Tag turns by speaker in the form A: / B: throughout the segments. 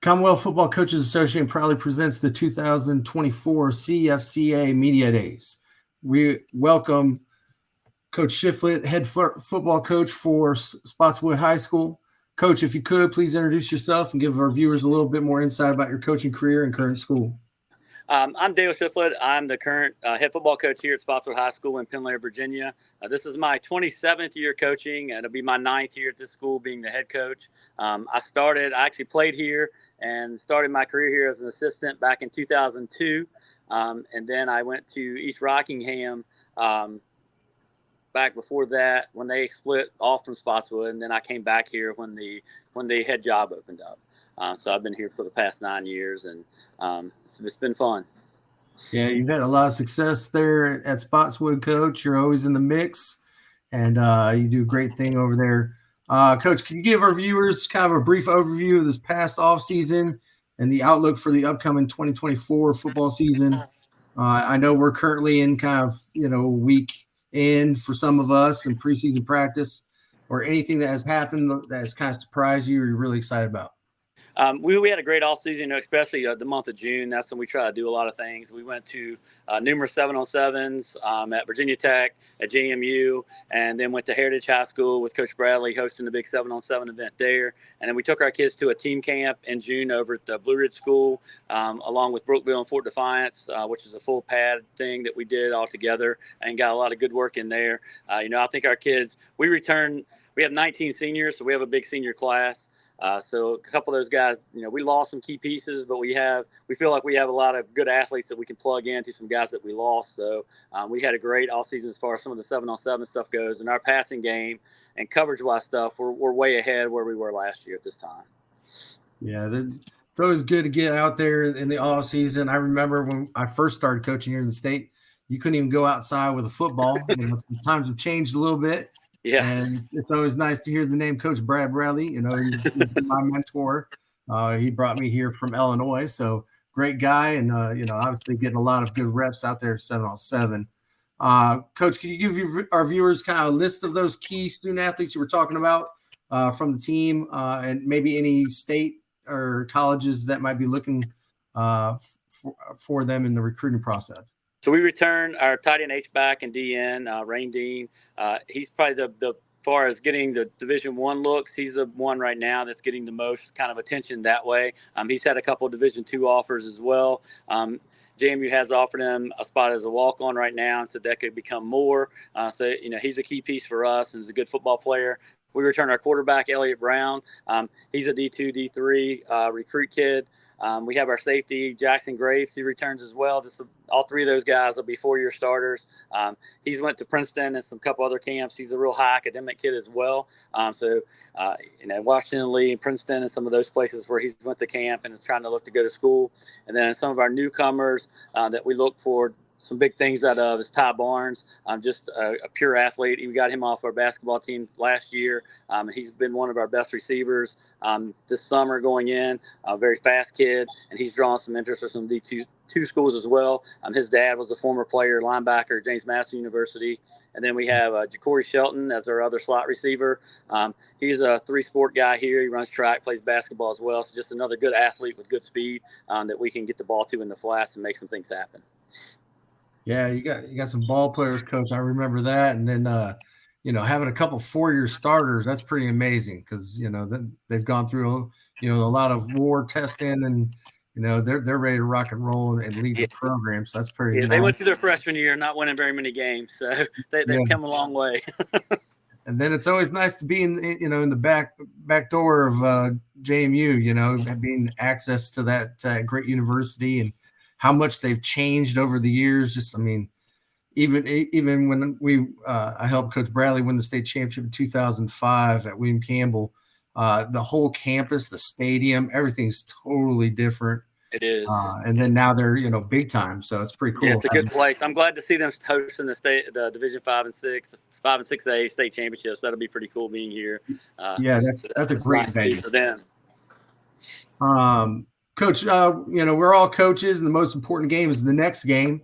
A: Commonwealth Football Coaches Association proudly presents the 2024 CFCA Media Days. We welcome Coach Shifflett, head football coach for Spotswood High School. Coach, if you could, please introduce yourself and give our viewers a little bit more insight about your coaching career and current school.
B: I'm Dale Shifflett. I'm the current head football coach here at Spotswood High School in Penlair, Virginia. This is my 27th year coaching, and it'll be my 9th year at this school being the head coach. I actually played here and started my career here as an assistant back in 2002. And then I went to East Rockingham back before that when they split off from Spotswood, and then I came back here when the head job opened up. So I've been here for the past 9 years, and it's been fun.
A: Yeah, you've had a lot of success there at Spotswood, Coach. You're always in the mix, and you do a great thing over there. Coach, can you give our viewers kind of a brief overview of this past offseason and the outlook for the upcoming 2024 football season? I know we're currently in kind of, week in for some of us in preseason practice, or anything that has happened that has kind of surprised you or you're really excited about.
B: We had a great offseason, especially the month of June. That's when we try to do a lot of things. We went to numerous 7-on-7s at Virginia Tech, at JMU, and then went to Heritage High School with Coach Bradley hosting a big 7-on-7 event there. And then we took our kids to a team camp in June over at the Blue Ridge School, along with Brookville and Fort Defiance, which is a full pad thing that we did all together and got a lot of good work in there. I think our kids, we have 19 seniors, so we have a big senior class. So a couple of those guys, we lost some key pieces, but we feel like we have a lot of good athletes that we can plug into some guys that we lost. So we had a great all season as far as some of the 7-on-7 stuff goes, and our passing game and coverage-wise stuff, we're way ahead where we were last year at this time.
A: Yeah, it's always good to get out there in the off season. I remember when I first started coaching here in the state, you couldn't even go outside with a football. Times have changed a little bit.
B: Yeah,
A: and it's always nice to hear the name Coach Brad Bradley. He's my mentor. He brought me here from Illinois, so great guy, and obviously getting a lot of good reps out there at 7-on-7. Coach, can you give our viewers kind of a list of those key student athletes you were talking about from the team, and maybe any state or colleges that might be looking for them in the recruiting process?
B: So we return our tight end H-back and DN, Rain Dean. He's probably the far as getting the Division I looks, he's the one right now that's getting the most kind of attention that way. He's had a couple of Division II offers as well. JMU has offered him a spot as a walk-on right now and said that could become more. So he's a key piece for us and is a good football player. We return our quarterback, Elliott Brown. He's a D2, D3 recruit kid. We have our safety, Jackson Graves. He returns as well. All three of those guys will be 4-year starters. He's went to Princeton and some couple other camps. He's a real high academic kid as well. Washington Lee, Princeton, and some of those places where he's went to camp and is trying to look to go to school. And then some of our newcomers that we look for some big things out of is Ty Barnes. Just a pure athlete. We got him off our basketball team last year. He's been one of our best receivers this summer going in. A very fast kid, and he's drawn some interest for some D2 schools as well. His dad was a former player, linebacker at James Madison University. And then we have Ja'Cory Shelton as our other slot receiver. He's a 3-sport guy here. He runs track, plays basketball as well. So just another good athlete with good speed that we can get the ball to in the flats and make some things happen.
A: Yeah, you got some ball players, Coach. I remember that. And then, having a couple 4-year starters, that's pretty amazing because, they've gone through, a lot of war testing and, they're ready to rock and roll and lead the program. So that's pretty nice.
B: They went through their freshman year not winning very many games. So they've come a long way.
A: And then it's always nice to be in the back door of JMU, being access to that great university and how much they've changed over the years. Even when I helped Coach Bradley win the state championship in 2005 at William Campbell, the whole campus, the stadium, everything's totally different.
B: It is.
A: And then now they're, big time. So it's pretty cool.
B: Yeah, it's a good place. I'm glad to see them hosting the Division 5 and 6, 5 and 6A state championships. That'll be pretty cool being here.
A: That's a great venue
B: for them.
A: Coach, we're all coaches, and the most important game is the next game.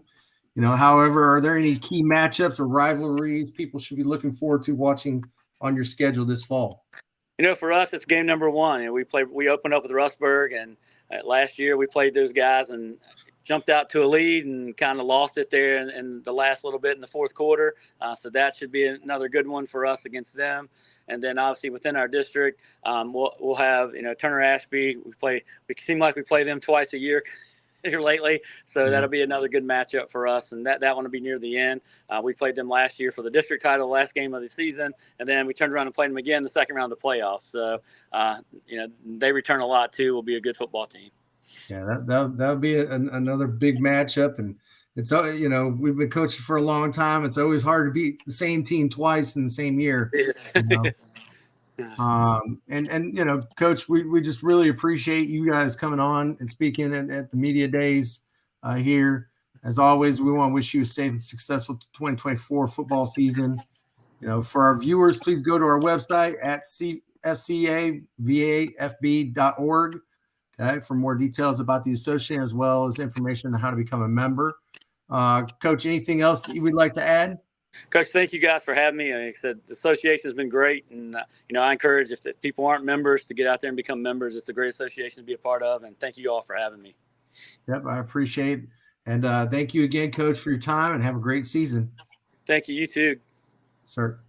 A: However, are there any key matchups or rivalries people should be looking forward to watching on your schedule this fall?
B: For us, it's game number one. We opened up with Rustburg, and last year we played those guys and jumped out to a lead and kind of lost it there in the last little bit in the fourth quarter. So that should be another good one for us against them. And then obviously within our district, we'll have Turner Ashby. We seem like we play them twice a year here lately, so that'll be another good matchup for us, and that one will be near the end. We played them last year for the district title, the last game of the season, and then we turned around and played them again the second round of the playoffs. So they return a lot too. Will be a good football team.
A: Yeah, that'll be another big matchup, and it's we've been coaching for a long time. It's always hard to beat the same team twice in the same year. And Coach, we just really appreciate you guys coming on and speaking at the media days here. As always, we want to wish you a safe and successful 2024 football season. For our viewers, please go to our website at CFCA-2023.org. Okay, for more details about the association as well as information on how to become a member. Coach, anything else that you would like to add?
B: Coach, thank you guys for having me. Like I said, the association has been great, and I encourage if people aren't members to get out there and become members. It's a great association to be a part of, and thank you all for having me.
A: Yep, I appreciate it. And thank you again, Coach, for your time, and have a great season.
B: Thank you. You too.
A: Sir.